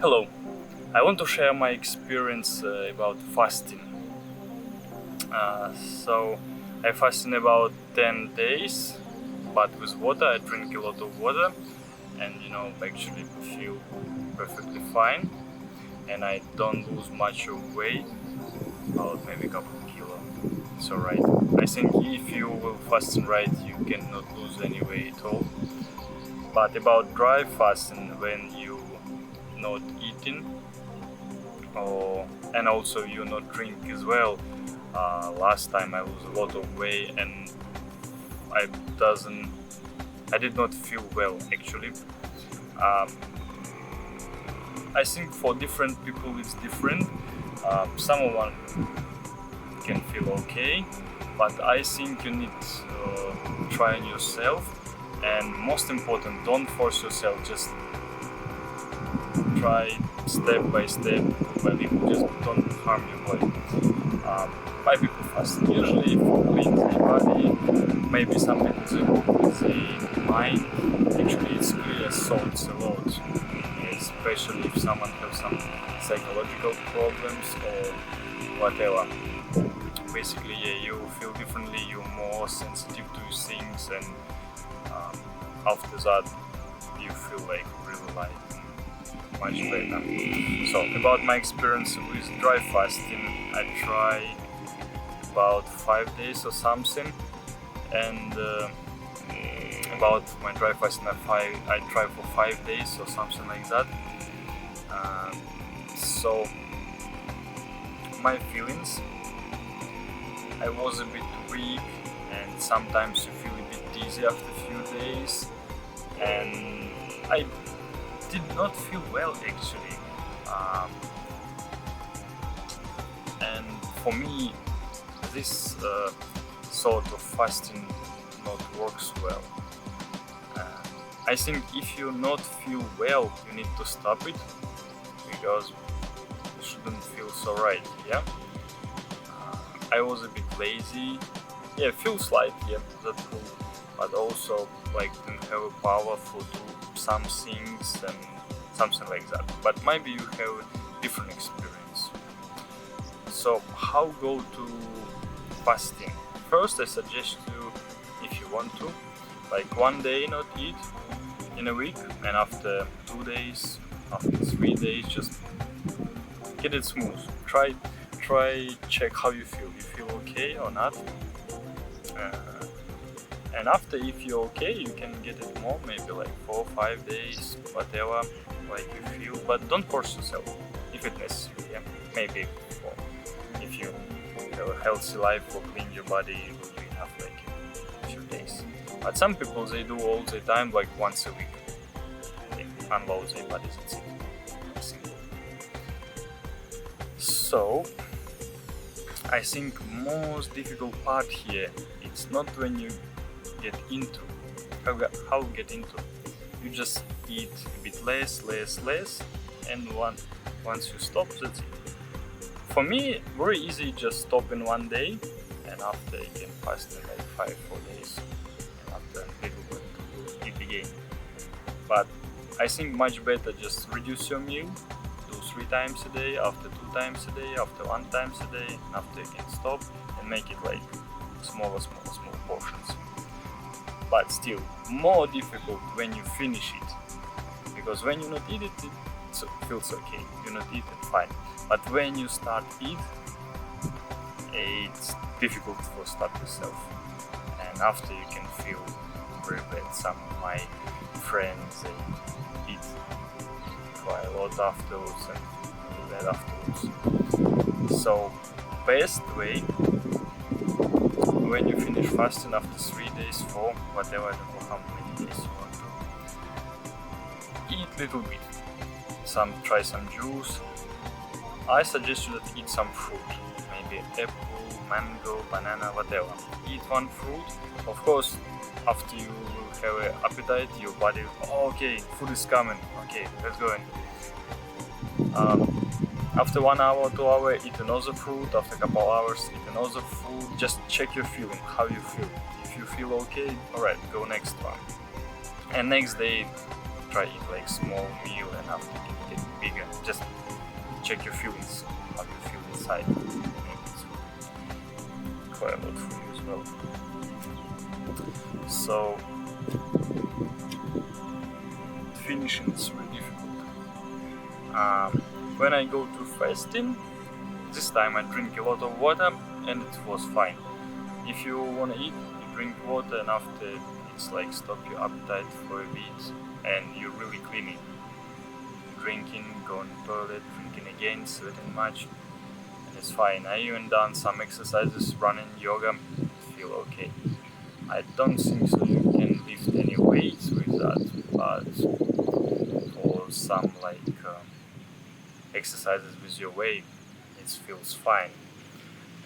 Hello, I want to share my experience about fasting. So, I fasted about 10 days, but with water, I drink a lot of water and actually feel perfectly fine and I don't lose much of weight, about maybe a couple of kilo. So, right, I think if you will fasting right, you cannot lose any weight at all. But about dry fasting, when you not eating or and also you not drink as well. Last time I lose a lot of weight and I doesn't I did not feel well actually. Um, I think for different people it's different. Someone can feel okay, but I think you need to try on yourself. And most important, don't force yourself. Just try step by step, little by little. Just don't harm your body. Why people fast? Usually for clean the body. Maybe some people they go with the mind. Actually, it's clear salts a lot, especially if someone has some psychological problems or whatever. Basically, yeah, you feel differently. You're more sensitive to things, and after that, you feel like really light. Much better. So about my experience with dry fasting, I try about 5 days or something, and about my dry fasting, I try for 5 days or something like that. So my feelings, I was a bit weak, and sometimes you feel a bit dizzy after a few days, and I did not feel well actually, and for me this sort of fasting not works well. I think if you not feel well you need to stop it because you shouldn't feel so right. Yeah, I was a bit lazy, yeah, feels like, yeah, that's cool, but also like didn't have a power for do some things and something like that. But maybe you have a different experience. So how go to fasting? First, I suggest you, if you want to, like one day not eat in a week, and after 2 days, after 3 days, just get it smooth. Try check how you feel. You feel okay or not? And after, if you're okay, you can get it more, maybe like 4 or 5 days, whatever, like you feel. But don't force yourself if it's necessary. Yeah? Maybe if you have a healthy life or clean your body, it will be enough like a few days. But some people they do all the time, like once a week. They unload their bodies. That's it. Simple. So I think most difficult part here, it's not when you get into how get into. You just eat a bit less, and once you stop, that's it. For me, very easy. Just stop in one day, and after you can fast in like 5 or 4 days, and after a little bit to eat again. But I think much better just reduce your meal, do 3 times a day, after 2 times a day, after 1 times a day, and after you can stop and make it like small portions. But still more difficult when you finish it, because when you not eat it, it feels okay. You not eat it, fine. But when you start eat, it's difficult to stop yourself, and after you can feel very bad. Some of my friends they eat quite a lot afterwards and feel bad afterwards. So best way, when you finish fasting after 3 days, 4, whatever, I don't know how many days you want to eat little bit. Try some juice. I suggest you to eat some fruit, maybe apple, mango, banana, whatever. Eat one fruit. Of course, after you have an appetite, your body, okay, food is coming. Okay, let's go in. After 1 hour, 2 hours, eat another fruit. After a couple hours, eat another food. Just check your feeling, how you feel. If you feel okay, alright, go next one. And next day, try eat like small meal, and after you can get bigger. Just check your feelings, how you feel inside. Maybe it's quite a lot for you as well. So finishing is really difficult. When I go to fasting, this time I drink a lot of water and it was fine. If you want to eat, you drink water, and after it's like stop your appetite for a bit and you're really cleaning. Drinking, going to the toilet, drinking again, sweating much, and it's fine. I even done some exercises, running, yoga, feel okay. I don't think so you can lift any weights with that, but for some like exercises with your weight, it feels fine.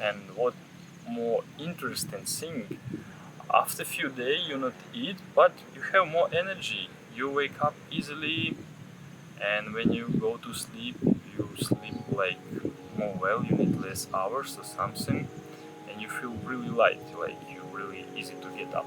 And what more interesting thing, after a few days you not eat, but you have more energy. You wake up easily, and when you go to sleep, you sleep like more well. You need less hours or something, and you feel really light, like you're really easy to get up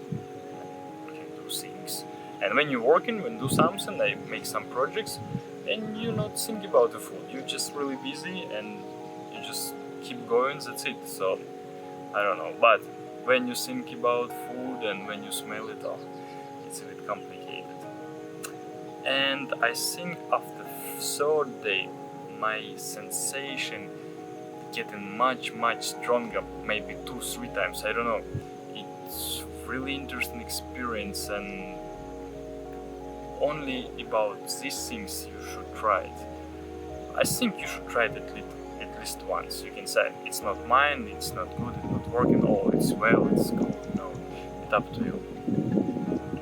and you can do things. And when you're working, when you do something, like make some projects, and you not think about the food. You're just really busy and you just keep going. That's it. So I don't know, but when you think about food and when you smell it, it's a bit complicated. And I think after third day, my sensation getting much stronger, maybe 2-3 times, I don't know. It's really interesting experience, and only about these things you should try it. I think you should try it at least once. You can say it's not mine, it's not good, it's not working, or it's well, it's cool. No, it's up to you.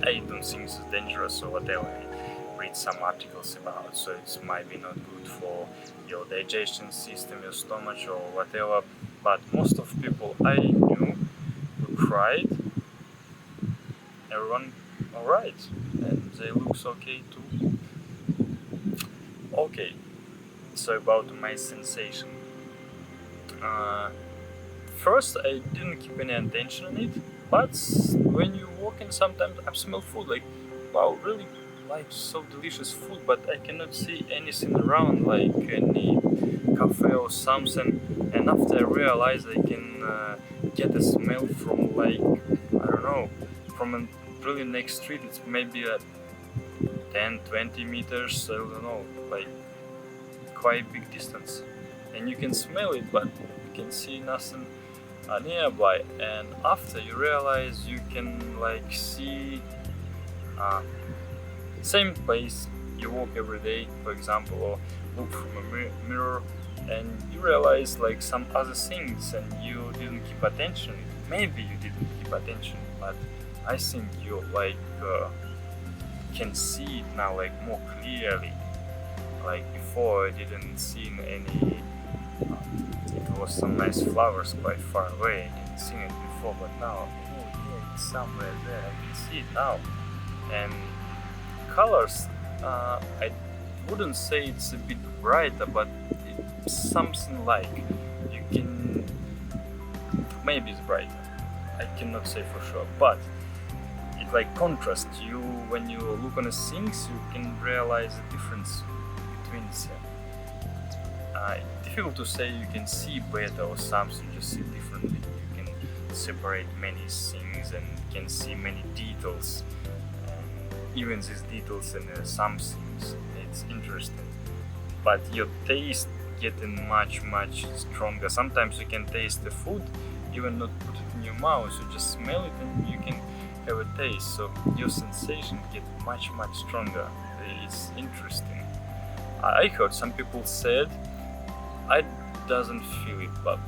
I don't think it's dangerous or whatever. I read some articles about, so it might be not good for your digestion system, your stomach, or whatever. But most of people I knew who tried, everyone alright, and they looks okay too. Okay, so about my sensation. First, I didn't keep any attention on it, but when you walk in, sometimes I smell food like, wow, really like so delicious food, but I cannot see anything around, like any cafe or something. And after I realized I can get a smell from like, I don't know, from a really next street. It's maybe at 10-20 meters, I don't know, like quite big distance, and you can smell it, but you can see nothing nearby. And after you realize you can like see same place you walk every day, for example, or look from a mirror, and you realize like some other things and you didn't keep attention. Maybe you didn't keep attention, but I think you like can see it now like more clearly. Like before I didn't see any, it was some nice flowers quite far away, I didn't see it before, but now, oh yeah, it's somewhere there, I can see it now. And colors, I wouldn't say it's a bit brighter, but it's something like, you can, maybe it's brighter, I cannot say for sure, but it like contrast. You, when you look on the things, you can realize the difference between them. Difficult to say you can see better or something, just see differently. You can separate many things and can see many details. Even these details in some things, it's interesting. But your taste getting much stronger. Sometimes you can taste the food, even not put it in your mouth, you just smell it and you can have a taste. So your sensation get much stronger. It's interesting. I heard some people said I doesn't feel it, but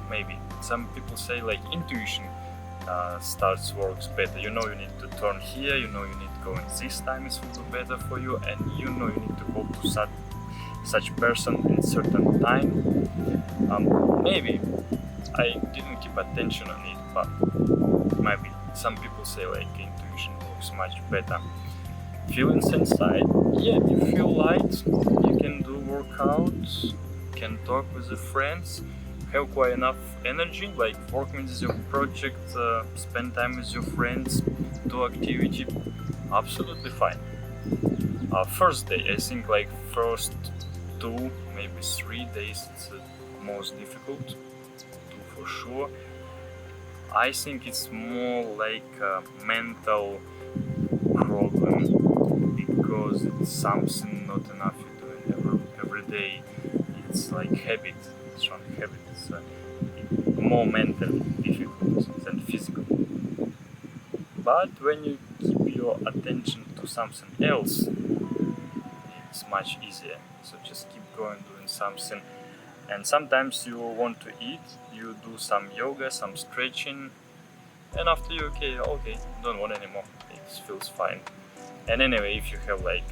maybe some people say like intuition starts works better. You know you need to turn here, you know you need to go in this time, it's will be better for you, and you know you need to go to such person in certain time. Maybe I didn't keep attention on it, but maybe some people say like intuition works much better. Feelings inside, yeah, you feel light, you can do workouts, can talk with the friends, have quite enough energy, like working with your project, spend time with your friends, do activity, absolutely fine. First day, I think like first 2, maybe 3 days, it's the most difficult, 2 for sure. I think it's more like a mental problem because it's something not enough you're doing every day. It's like habit, strong habit. It's more mentally difficult than physical. But when you keep your attention to something else, it's much easier. So just keep going doing something. And sometimes you want to eat, you do some yoga, some stretching, and after you okay, don't want anymore. It feels fine. And anyway, if you have like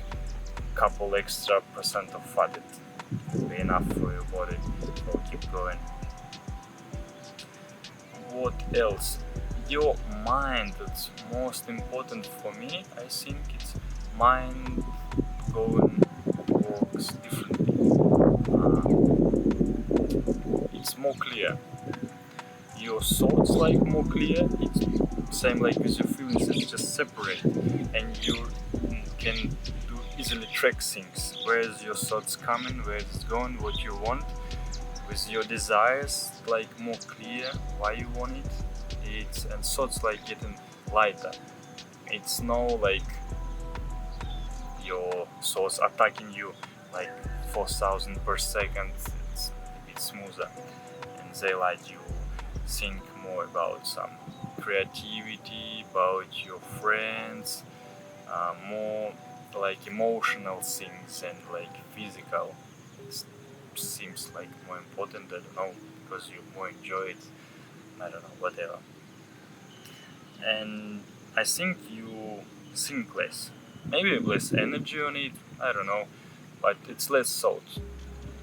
couple extra % of fat, it will be enough for your body. So keep going. What else? Your mind, that's most important for me. I think it's mind going works differently. It's more clear. Your thoughts like more clear. It's same like with your feelings. It's just separate, and you can do easily track things. Where's your thoughts coming? Where it's going? What you want? With your desires like more clear. Why you want it? And thoughts like getting lighter. It's no like your thoughts attacking you like 4,000 per second. It's a bit smoother, and they let you think more about some creativity, about your friends, more like emotional things and like physical. It seems like more important. I don't know, because you more enjoy it. I don't know, whatever. And I think you think less. Maybe less energy on it, I don't know, but it's less thoughts.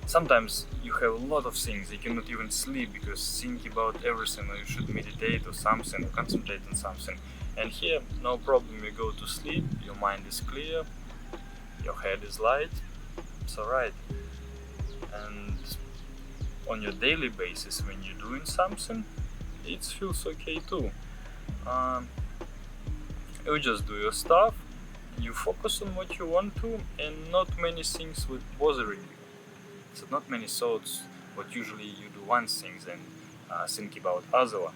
Sometimes you have a lot of things, you cannot even sleep because think about everything, or you should meditate or something, or concentrate on something. And here, no problem, you go to sleep, your mind is clear, your head is light, it's alright. And on your daily basis, when you're doing something, it feels okay too. You just do your stuff, you focus on what you want to, and not many things will bothering you. So not many thoughts, but usually you do one thing and think about other one.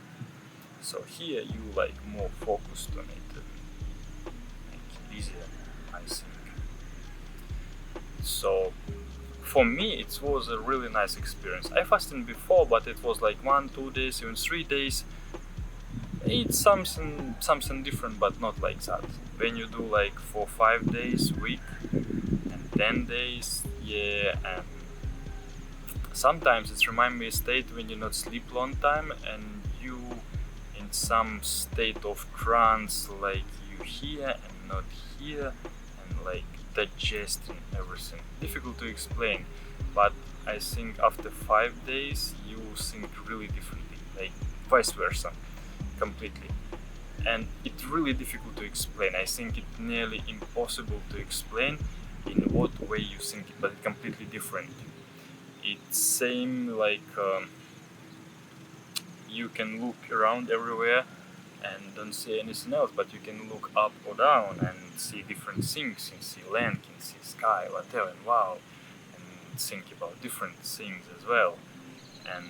So here you like more focused on it and make it easier, I think. So for me it was a really nice experience. I fasted before, but it was like 1-2 days, even 3 days. It's something different, but not like that. When you do like 4-5 days week and 10 days, yeah, and sometimes it reminds me a state when you not sleep long time and you in some state of trance, like you hear and not hear, and like digesting everything. Difficult to explain, but I think after 5 days you think really differently, like vice versa, completely. And it's really difficult to explain. I think it's nearly impossible to explain in what way you think it, but it's completely different. It's same like you can look around everywhere and don't see anything else, but you can look up or down and see different things, and see land, can see sky, whatever, and wow, and think about different things as well, and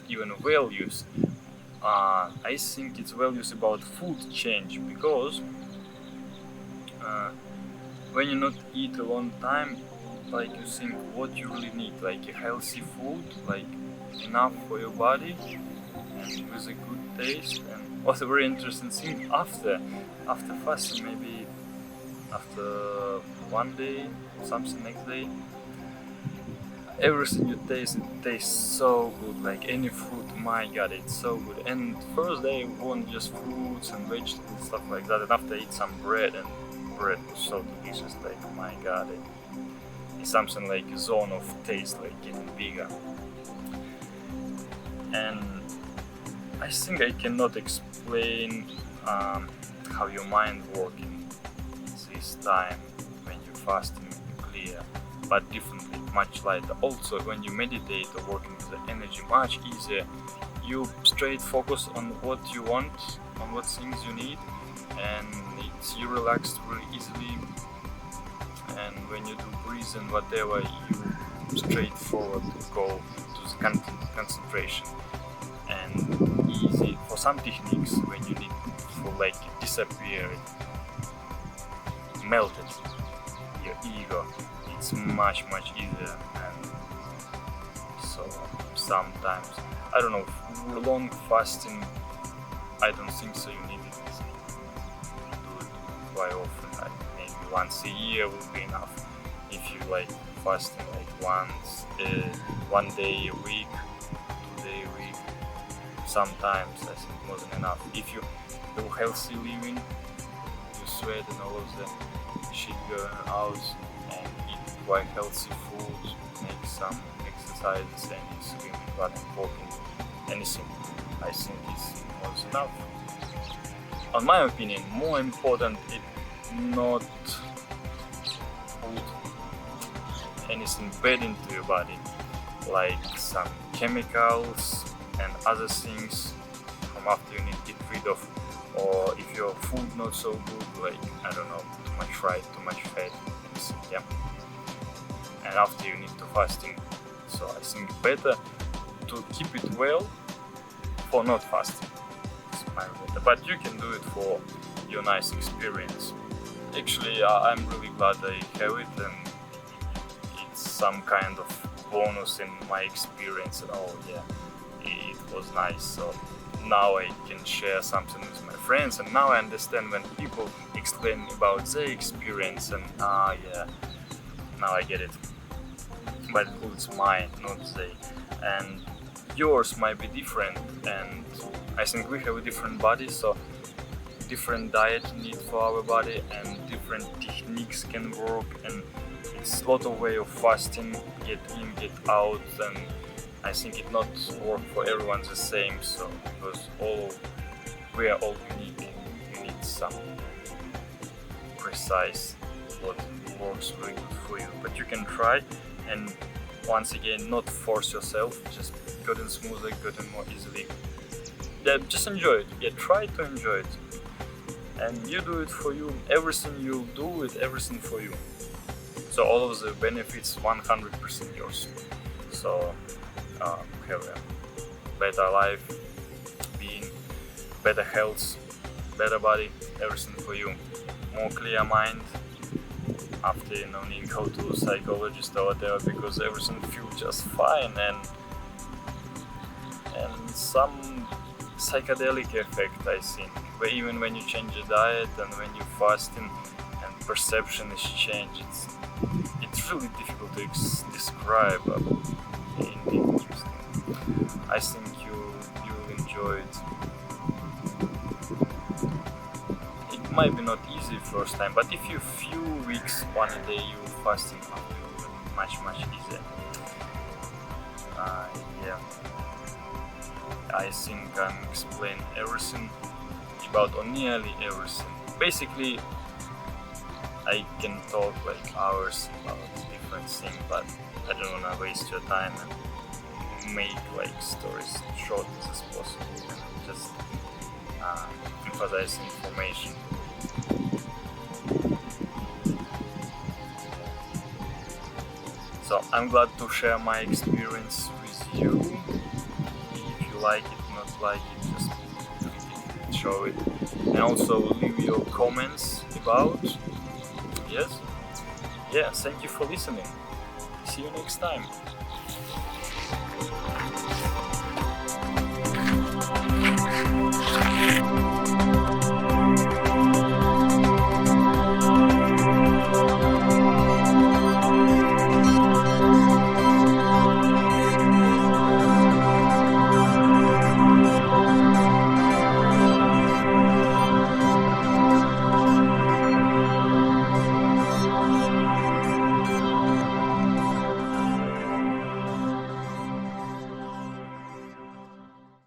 even values. I think it's values about food change, because when you not eat a long time, like you think what you really need, like a healthy food, like enough for your body and with a good taste. And also very interesting thing, after fasting, maybe after 1 day, something next day, everything you taste, it tastes so good, like any fruit, my god, it's so good. And first day I want just fruits and vegetables, stuff like that, and after I eat some bread, and bread was so delicious, like my god, it's something like a zone of taste, like getting bigger. And I think I cannot explain how your mind works in this time when you're fasting, clear, but differently, much lighter. Also, when you meditate or working with the energy, much easier. You straight focus on what you want, on what things you need, and you relax really easily. and when you do breathing, whatever, you straightforward go to the concentration. And easy for some techniques when you need for like disappear, melted your ego, it's much easier. And so sometimes, I don't know, long fasting, I don't think so you need it. Do it quite often, like maybe once a year will be enough. If you like fasting like one day a week, 2 day a week, sometimes I think more than enough. If you do healthy living, you sweat and all of the shit going out, and eat quite healthy food, make some exercises, and swimming, running, walking, anything, I think is more than enough. On my opinion, more important is not put anything bad into your body, like some chemicals and other things from after you need to get rid of, or if your food not so good, like I don't know, too much fried, too much fat, anything, yeah. And after you need to fasting, so I think better to keep it well for not fasting. It's my better. But you can do it for your nice experience. Actually, I'm really glad I have it, and it's some kind of bonus in my experience. And oh yeah, it was nice. So now I can share something with my friends, and now I understand when people explain about their experience, and yeah, now I get it. But it's mine, not they. And yours might be different, and I think we have a different body, so different diet need for our body, and different techniques can work, and it's a lot of way of fasting, get in, get out, and I think it not work for everyone the same, so because we are all unique. You need some precise what works really good for you, but you can try, and once again, not force yourself, just gotten smoother, gotten more easily. Yeah, just enjoy it. Yeah, try to enjoy it, and you do it for you. Everything you do it, everything for you. So all of the benefits 100% yours. So have a better life, being, better health, better body, everything for you. More clear mind after need go to a psychologist or whatever, because everything feels just fine, and some psychedelic effect, I think, where even when you change your diet and when you fasting and perception is changed, it's really difficult to describe, but interesting. I think you'll enjoy it. It might be not easy first time, but if you few weeks, one a day you fasting, after it will be much easier. Yeah, I think I'm explaining everything about, or nearly everything. Basically, I can talk like hours about different things, but I don't wanna waste your time and make like stories short as possible, and just emphasize information. So I'm glad to share my experience with you. If you like it, not like it, just show it, and also leave your comments about. Yes, yeah, thank you for listening. See you next time.